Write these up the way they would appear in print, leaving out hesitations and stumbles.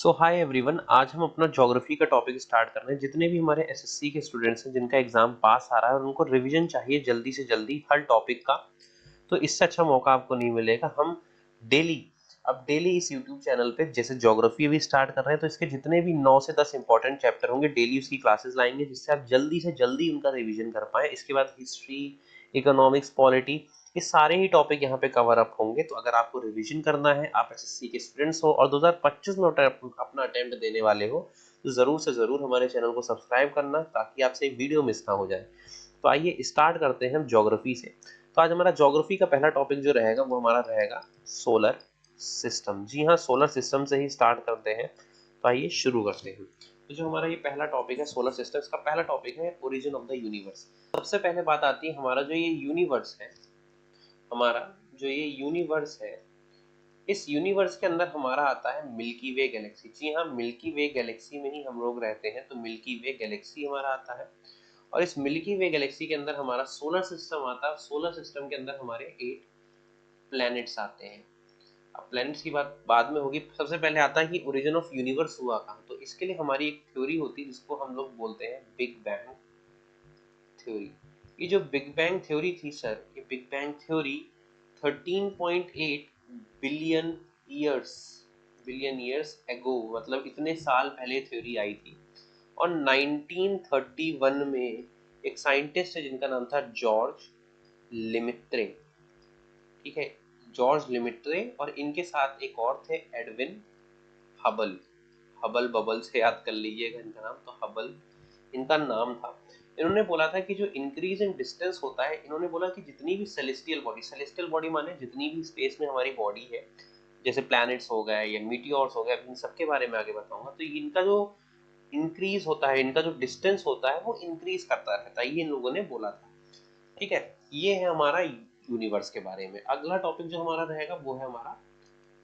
सो hi everyone, आज हम अपना ज्योग्राफी का टॉपिक स्टार्ट कर रहे हैं। जितने भी हमारे एसएससी के स्टूडेंट्स हैं जिनका एग्जाम पास आ रहा है और उनको रिवीजन चाहिए जल्दी से जल्दी हर टॉपिक का, तो इससे अच्छा मौका आपको नहीं मिलेगा। हम डेली अब डेली इस यूट्यूब चैनल पे जैसे ज्योग्राफी भी स्टार्ट कर रहे हैं, तो इसके जितने भी 9 से 10 इंपॉर्टेंट चैप्टर होंगे डेली उसकी क्लासेस लाएंगे, जिससे आप जल्दी से जल्दी उनका रिवीजन कर पाए। इसके बाद हिस्ट्री, इकोनॉमिक्स, पॉलिटी, ये सारे ही टॉपिक यहाँ पे कवर अप होंगे। तो अगर आपको रिवीजन करना है, आप एसएससी के स्टूडेंट्स हो और 2025 में अपना अटेम्प्ट देने वाले हो, तो जरूर से जरूर हमारे चैनल को सब्सक्राइब करना ताकि आपसे एक वीडियो मिस ना हो जाए। तो आइए स्टार्ट करते हैं हम ज्योग्राफी से। तो आज हमारा ज्योग्राफी का पहला टॉपिक जो रहेगा वो हमारा रहेगा सोलर सिस्टम। जी हाँ, सोलर सिस्टम से ही स्टार्ट करते हैं। तो आइए शुरू करते हैं। तो जो हमारा ये पहला टॉपिक है सोलर सिस्टम, इसका पहला टॉपिक है ओरिजिन ऑफ द यूनिवर्स। सबसे पहले बात आती है हमारा जो ये यूनिवर्स है, हमारा जो ये यूनिवर्स है, इस यूनिवर्स के अंदर हमारा आता है मिल्की वे गैलेक्सी। जी हाँ, मिल्की वे गैलेक्सी में ही हम लोग रहते हैं, तो मिल्की वे गैलेक्सी हमारा आता है। और इस मिल्की वे गैलेक्सी के अंदर हमारा सोलर सिस्टम आता है। सोलर सिस्टम के अंदर हमारे 8 प्लैनेट्स आते हैं। अब प्लैनेट्स की बात बाद में होगी, सबसे पहले आता है कि ओरिजिन ऑफ यूनिवर्स हुआ कहाँ। तो इसके लिए हमारी एक थ्योरी होती है जिसको हम लोग बोलते हैं बिग बैंग थ्योरी। ये जो बिग बैंग थ्योरी थी सर, ये big bang theory 13.8 billion years billion years ago, मतलब इतने साल पहले थ्योरी आई थी। और 1931 में एक साइंटिस्ट है जिनका नाम था जॉर्ज लिमित्रे। ठीक है, जॉर्ज लिमिट्रे, और इनके साथ एक और थे एडविन हबल। हबल बबल से याद कर लीजिएगा इनका नाम, तो हबल इनका नाम था। इन्होंने बोला था कि जो इंक्रीज इन डिस्टेंस होता है, इन्होंने बोला कि जितनी भी सेलेस्टियल बॉडी माने जितनी भी स्पेस में हमारी बॉडी है, जैसे प्लैनेट्स हो गए या मीटियोर्स हो गए, इन सबके बारे में आगे बताऊंगा। तो इनका जो इंक्रीज होता है, इनका जो डिस्टेंस होता है वो इंक्रीज करता रहता है, ये इन लोगों ने बोला था। ठीक है, ये है हमारा यूनिवर्स के बारे में। अगला टॉपिक जो हमारा रहेगा वो है हमारा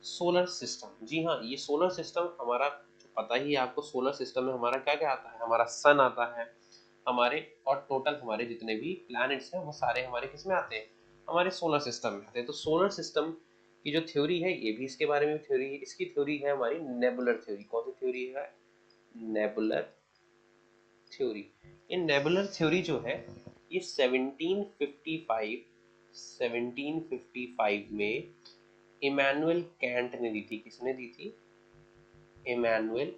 सोलर सिस्टम। जी हाँ, ये सोलर सिस्टम हमारा पता ही है आपको। सोलर सिस्टम में हमारा क्या क्या आता है, हमारा सन आता है हमारे, और टोटल हमारे जितने भी प्लैनेट्स हैं वो सारे हमारे किस में आते हैं, हमारे सोलर सिस्टम में आते हैं। तो सोलर सिस्टम की जो थ्योरी है ये भी इसके बारे में थ्योरी है। इसकी थ्योरी है हमारी नेबुलर थ्योरी। कौन सी थ्योरी है? Nebular theory. ये नेबुलर थ्योरी जो है ये 1755 में इमैनुअल कैंट ने दी थी। किसने दी थी? इमैनुअल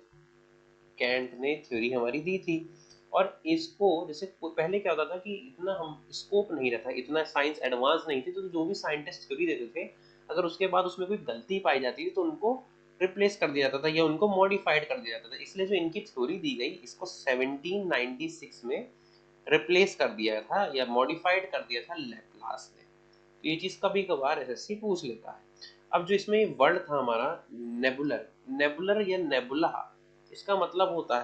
कैंट ने थ्योरी हमारी दी थी। और इसको जैसे पहले क्या होता था कि इतना हम स्कोप नहीं रहता, इतना साइंस एडवांस नहीं थी, तो जो भी साइंटिस्ट थ्योरी देते थे, अगर उसके बाद उसमें कोई गलती पाई जाती थी तो उनको रिप्लेस कर दिया जाता था या उनको मॉडिफाइड कर दिया जाता था। इसलिए जो इनकी थ्योरी दी गई, इसको 1796 में रिप्लेस कर दिया था या मॉडिफाइड कर दिया था लैपलास ने। तो ये चीज कभी कभार एसएससी पूछ लेता है। अब जो इसमें वर्ड था हमारा नेबुलर, नेबुलर या नेबुला, इसका मतलब होता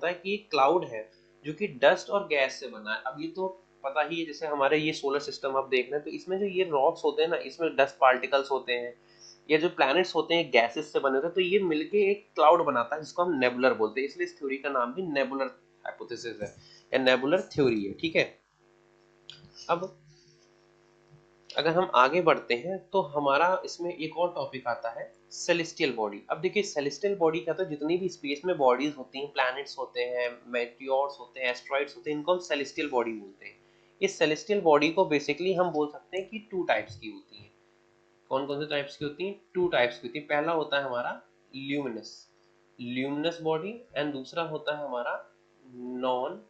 है कि एक क्लाउड है जो कि डस्ट और गैस से बना है। अब ये तो पता ही है, जैसे हमारे ये सोलर सिस्टम आप देख रहे हैं, तो इसमें जो ये रॉक्स होते हैं ना, इसमें डस्ट पार्टिकल्स होते हैं, या जो प्लैनेट्स होते हैं गैसेस से बने होते हैं, तो ये मिलके एक क्लाउड बनाता है जिसको हम नेबुलर बोलते हैं। इसलिए इस थ्योरी का नाम भी नेबुलर हाइपोथेसिस है या नेबुलर थ्योरी है। ठीक है, अब अगर हम आगे बढ़ते हैं तो हमारा इसमें एक और टॉपिक आता है सेलेस्टियल बॉडी। अब देखिए सेलेस्टियल बॉडी क्या होता है, जितनी भी स्पेस में बॉडीज होती हैं, प्लैनेट्स होते हैं, मेटियोर्स होते हैं, एस्ट्रॉइड्स होते हैं, इनको हम सेलेस्टियल बॉडी बोलते हैं। इस सेलेस्टियल बॉडी को बेसिकली हम बोल सकते हैं कि 2 टाइप्स की होती हैं। कौन कौन से टाइप्स की होती हैं? 2 टाइप्स की होती है। पहला होता है हमारा ल्यूमिनस ल्यूमिनस बॉडी, एंड दूसरा होता है हमारा नॉन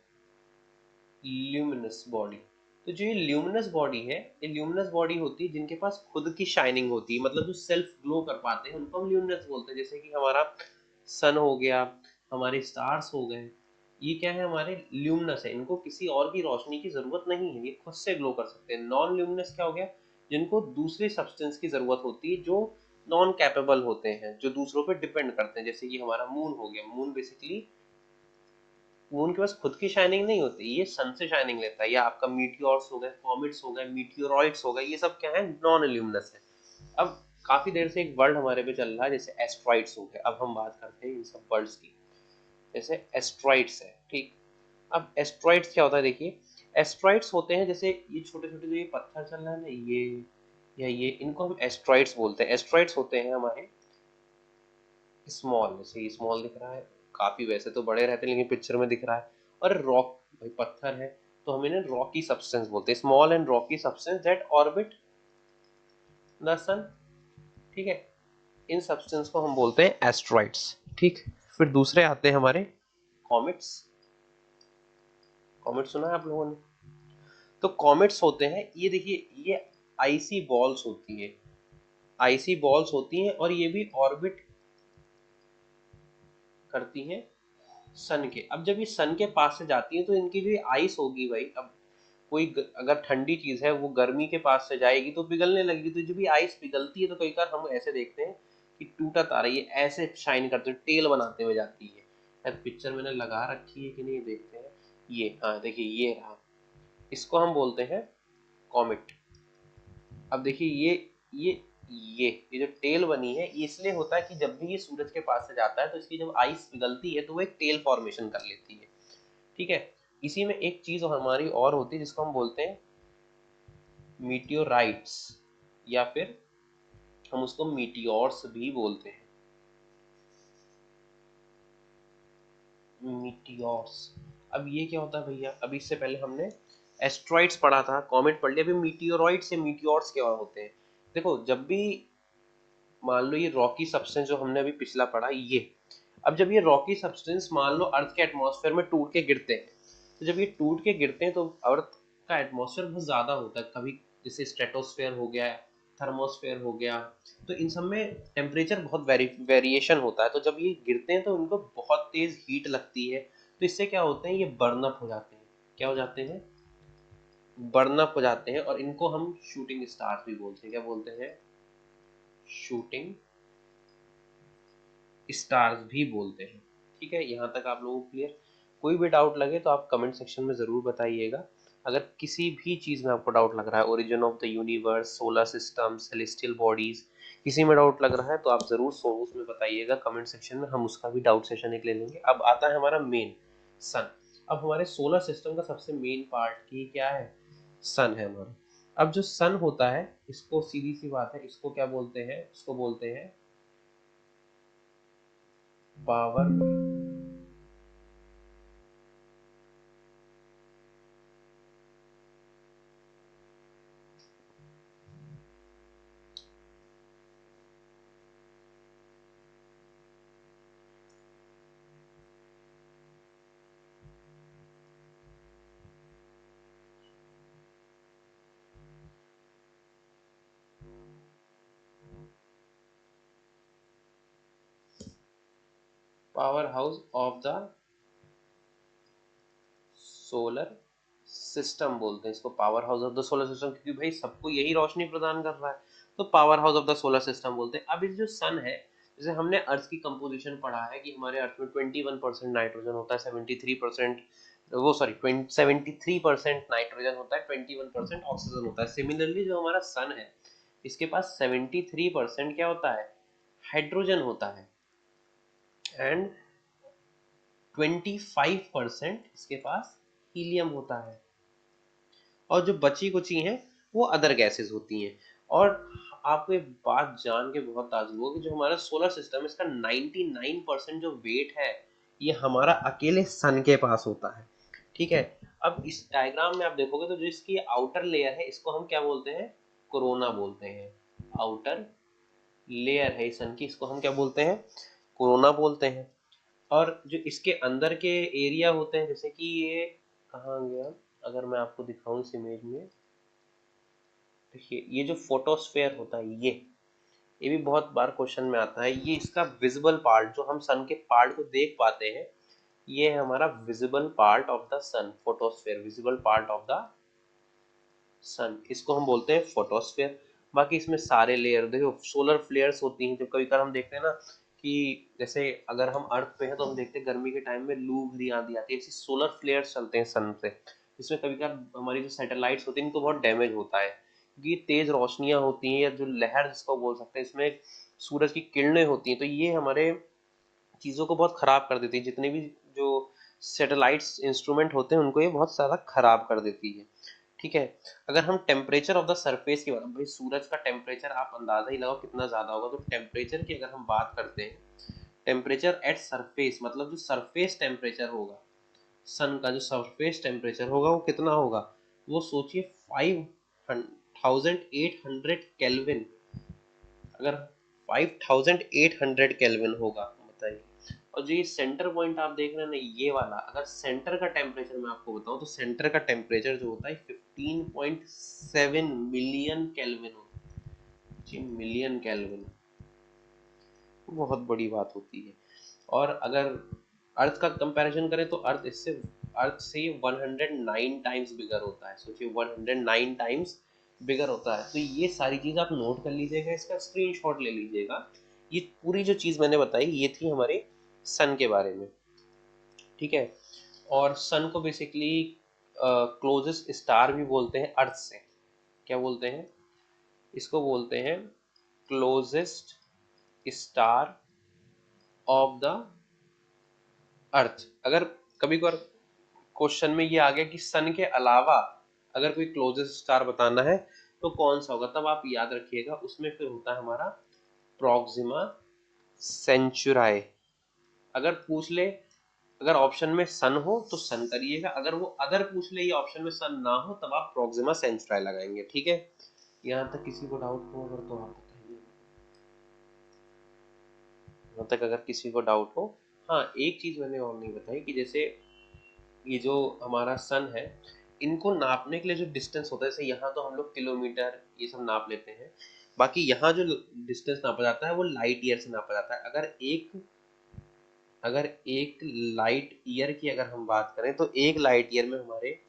ल्यूमिनस बॉडी। तो जो ये ल्यूमिनस बॉडी है, ये ल्यूमिनस बॉडी होती है जिनके पास खुद की शाइनिंग होती है, मतलब जो सेल्फ ग्लो कर पाते हैं उनको हम ल्यूमिनस बोलते हैं। जैसे कि हमारा सन हो गया, हमारे स्टार्स हो गए, ये क्या है, हमारे ल्यूमिनस है, इनको किसी और की रोशनी की जरूरत नहीं है, ये खुद से ग्लो कर सकते हैं। नॉन ल्यूमिनस क्या हो गया, जिनको दूसरे सब्सटेंस की जरूरत होती है, जो नॉन कैपेबल होते हैं, जो दूसरों पर डिपेंड करते हैं। जैसे कि हमारा मून हो गया, मून बेसिकली मून के पास खुद की शाइनिंग नहीं होती, ये सन से शाइनिंग लेता है। या आपका मीटियोर्स हो गए, कॉमेट्स हो गए, मीटियोरॉइड्स हो गए, ये सब क्या है, नॉन ल्यूमिनस है। अब काफी देर से एक वर्ड हमारे पे चल रहा है जैसे एस्ट्रॉइड्स हो गए। अब हम बात करते हैं इन सब वर्ड्स की। जैसे एस्ट्रॉइड्स है, ठीक। अब एस्ट्रॉइड्स क्या होता है, देखिए एस्ट्रॉइड्स होते हैं जैसे ये छोटे छोटे जो ये पत्थर चल रहा है ना, ये या ये, इनको हम एस्ट्रॉइड्स बोलते हैं। एस्ट्रॉइड्स होते हैं हमारे स्मॉल, जैसे ये स्मॉल दिख रहा है, काफी वैसे तो बड़े रहते हैं लेकिन पिक्चर में दिख रहा है। और रॉक, भाई पत्थर है तो हम इन्हें रॉकी सब्सटेंस बोलते हैं, small and rocky substance that orbit the sun. ठीक है, इन सब्सटेंस को हम बोलते हैं एस्ट्रॉइड्स। ठीक, फिर दूसरे आते हैं हमारे कॉमेट्स। कॉमेट सुना है आप लोगों ने? तो कॉमेट्स होते हैं, ये देखिए ये आईसी बॉल्स होती है, आईसी बॉल्स होती हैं और ये भी ऑर्बिट करती हैं सन के। अब जब ये सन के पास से जाती है तो इनकी जो आइस होगी भाई, अब कोई अगर ठंडी चीज है वो गर्मी के पास से जाएगी तो पिघलने लगेगी, तो जब भी आइस पिघलती है तो कई बार हम ऐसे देखते हैं कि टूटा तारा ये ऐसे शाइन करते हुए टेल बनाते हुए जाती है। शायद पिक्चर मैंने लगा रखी है कि नहीं, देखते हैं। ये हाँ देखिए ये रहा, इसको हम बोलते हैं कॉमेट। अब देखिए ये ये जो टेल बनी है ये इसलिए होता है कि जब भी ये सूरज के पास से जाता है तो इसकी जब आइस पिघलती है तो वो एक टेल फॉर्मेशन कर लेती है। ठीक है, इसी में एक चीज हमारी और होती है जिसको हम बोलते हैं मीटियोराइट्स, या फिर हम उसको मीटियोर्स भी बोलते हैं, मीटियोर्स। अब ये क्या होता है भैया, अभी इससे पहले हमने एस्ट्रॉइड्स पढ़ा था, कॉमेट पढ़ लिया, अभी मीटियोरॉइड्स से मीटियोर्स क्या होते हैं। देखो जब भी मान लो ये रॉकी सब्सटेंस जो हमने अभी पिछला पढ़ा ये, अब जब ये रॉकी सब्सटेंस मान लो अर्थ के एटमॉस्फेयर में टूट के गिरते हैं, तो जब ये टूट के गिरते हैं तो अर्थ का एटमॉस्फेयर बहुत ज्यादा होता है, कभी जैसे स्ट्रेटोस्फेयर हो गया, थर्मोस्फेयर हो गया, तो इन सब में टेम्परेचर बहुत वेरिएशन होता है। तो जब ये गिरते हैं तो उनको बहुत तेज हीट लगती है, तो इससे क्या होते हैं ये बर्न अप हो जाते हैं। क्या हो जाते हैं? बर्न अप हो जाते हैं, और इनको हम शूटिंग स्टार्स भी बोलते हैं। क्या बोलते हैं? शूटिंग स्टार्स भी बोलते हैं। ठीक है, यहाँ तक आप लोगों को क्लियर? कोई भी डाउट लगे तो आप कमेंट सेक्शन में ज़रूर बताइएगा। अगर किसी भी चीज़ में आपको डाउट लग रहा है, origin of the universe, solar system, celestial bodies, किसी में डाउट लग रहा है तो आप ज़रूर उसमें बताइएगा कमेंट सेक्शन में, हम उसका भी डाउट सेशन एक ले लेंगे। अब आता है हमारा मेन, सन। अब हमारे सोलर सिस्टम का सबसे मेन पार्ट की क्या है? सन है हमारा। अब जो सन होता है इसको सीधी सी बात है, इसको क्या बोलते हैं? इसको बोलते हैं power power house of the solar system बोलते हैं इसको, power house of the solar system, क्योंकि भाई सबको यही रोशनी प्रदान कर रहा है, तो power house of the solar system बोलते हैं। अब इस जो सन है, जैसे हमने अर्थ की कंपोजिशन पढ़ा है कि हमारे अर्थ में 21% नाइट्रोजन होता है, 73% वो सॉरी 73% नाइट्रोजन होता है, 21% ऑक्सीजन होता है। सिमिलरली जो हमारा सन है इसके पास 73% क्या होता है? हाइड्रोजन होता है, एंड 25% इसके पास हीलियम होता है, और जो बची कुची हैं वो अदर गैसेस होती हैं। और आपको एक बात जान के बहुत ताज्जुब होगा कि जो हमारा सोलर सिस्टम है इसका 99% जो वेट है ये हमारा अकेले सन के पास होता है। ठीक है, अब इस डायग्राम में आप देखोगे तो जो इसकी आउटर लेयर है इसको हम क्या बोलते हैं? कोरोना बोलते हैं। आउटर लेयर है सन की, इसको हम क्या बोलते हैं? कोरोना बोलते हैं। और जो इसके अंदर के एरिया होते हैं, जैसे कि ये कहाँ गया, अगर मैं आपको दिखाऊं इस इमेज में, देखिए ये जो फोटोस्फेयर होता है ये भी बहुत बार क्वेश्चन में आता है। ये इसका विजिबल पार्ट, जो हम सन के पार्ट को देख पाते हैं, ये है हमारा visible part of the sun, photosphere, visible part of the sun, इसको हम बोलते हैं फोटोस्फेयर। बाकी इसमें सारे लेयर देखो, सोलर फ्लेयर्स होती हैं, जब कभी कभार हम देखते हैं ना कि जैसे अगर हम अर्थ पे हैं तो हम देखते हैं गर्मी के टाइम में लू भरी आंधी आती है, ऐसी सोलर फ्लेयर्स चलते हैं सन से, जिसमें कभी कभार हमारी जो सैटेलाइट्स होती हैं इनको बहुत डैमेज होता है, क्योंकि ये तेज रोशनियां होती हैं या जो लहर जिसको बोल सकते हैं, इसमें सूरज की किरणें होती हैं, तो ये हमारे चीज़ों को बहुत ख़राब कर देती है। जितने भी जो सैटेलाइट्स इंस्ट्रूमेंट होते हैं उनको ये बहुत ज़्यादा ख़राब कर देती है। ठीक है, अगर हम टेम्परेचर ऑफ द सरफेस की बात, भाई सूरज का टेम्परेचर आप अंदाज़ा ही लगाओ कितना ज़्यादा होगा, तो टेम्परेचर की अगर हम बात करते हैं, टेम्परेचर एट सरफेस मतलब जो सरफेस टेम्परेचर होगा, सन का जो सरफेस टेम्परेचर होगा वो कितना होगा, वो सोचिए 5800 केल्विन। अगर 5800 केल्विन होगा बताइए। और जो ये सेंटर पॉइंट आप देख रहे हैं ना ये वाला, अगर सेंटर का टेम्परेचर मैं आपको बताऊं तो सेंटर का टेम्परेचर जो होता है 15.7 मिलियन केल्विन होता है जी, मिलियन केल्विन, बहुत बड़ी बात होती है। और अगर अर्थ का कंपैरिजन करें तो अर्थ से 109 टाइम्स बिगर होता है, सोचिए 109 टाइम्स बिगर होता है। तो ये सारी चीज आप नोट कर लीजिएगा, इसका स्क्रीनशॉट ले लीजिएगा। ये पूरी जो चीज मैंने बताई ये थी हमारे सन के बारे में, ठीक है। और सन को बेसिकली क्लोजेस्ट स्टार भी बोलते हैं अर्थ से। क्या बोलते हैं इसको, बोलते हैं closest star of the earth. अगर कभी कभार क्वेश्चन में ये आ गया कि सन के अलावा अगर कोई क्लोजेस्ट स्टार बताना है तो कौन सा होगा, तब आप याद रखिएगा उसमें फिर होता है हमारा प्रोक्सिमा सेंचुराई। अगर पूछ ले, अगर ऑप्शन में सन हो तो सन करिएगा, अगर वो अदर पूछ ले ये ऑप्शन में सन ना हो तब आप प्रोक्सिमा सेंचुराई लगाएंगे, ठीक है। यहाँ तक किसी को डाउट हो अगर तो आप बताइए, यहाँ तक अगर किसी को डाउट हो। हाँ एक चीज मैंने और नहीं बताई कि जैसे ये जो हमारा सन है इनको नापने के लिए जो डिस्टेंस होता है, जैसे यहाँ तो हम लोग किलोमीटर ये सब नाप लेते हैं, बाकी यहाँ जो डिस्टेंस नापा जाता है वो लाइट ईयर से नापा जाता है। अगर एक लाइट ईयर की अगर हम बात करें तो एक लाइट ईयर में हमारे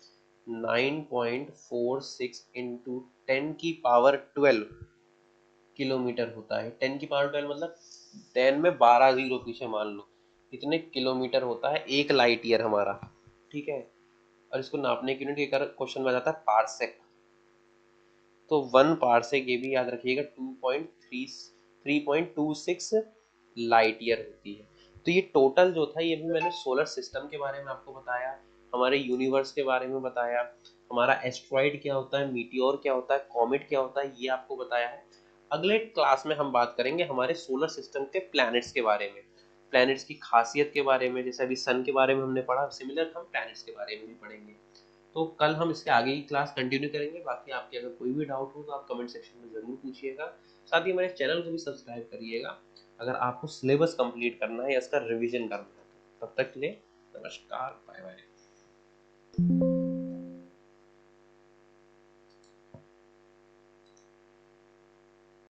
9.46 इंटू 10 की पावर 12 किलोमीटर होता है। 10 की पावर 12 मतलब 10 में 12 जीरो पीछे मान लो, इतने किलोमीटर होता है एक लाइट ईयर हमारा, ठीक है। और इसको नापने की यूनिट अगर क्वेश्चन में आ जाता है पारसेक, तो 1 पारसेक ये भी याद रखिएगा 3.26 लाइट ईयर होती है। तो ये टोटल जो था ये भी मैंने सोलर सिस्टम के बारे में आपको बताया, हमारे यूनिवर्स के बारे में बताया, हमारा एस्ट्रॉइड क्या होता है, मीटियोर क्या होता है, कॉमेट क्या होता है, ये आपको बताया है। अगले क्लास में हम बात करेंगे हमारे सोलर सिस्टम के प्लैनेट्स के बारे में, प्लैनेट्स की खासियत के बारे में। जैसे अभी सन के बारे में हमने पढ़ा, सिमिलर हम प्लैनेट्स के बारे में भी पढ़ेंगे। तो कल हम इसके आगे की क्लास कंटिन्यू करेंगे। बाकी आपके अगर कोई भी डाउट हो तो आप कमेंट सेक्शन में ज़रूर पूछिएगा। साथ ही हमारे चैनल को भी सब्सक्राइब करिएगा अगर आपको सिलेबस कंप्लीट करना है या इसका रिवीजन करना है। तब तक के लिए नमस्कार, बाय बाय।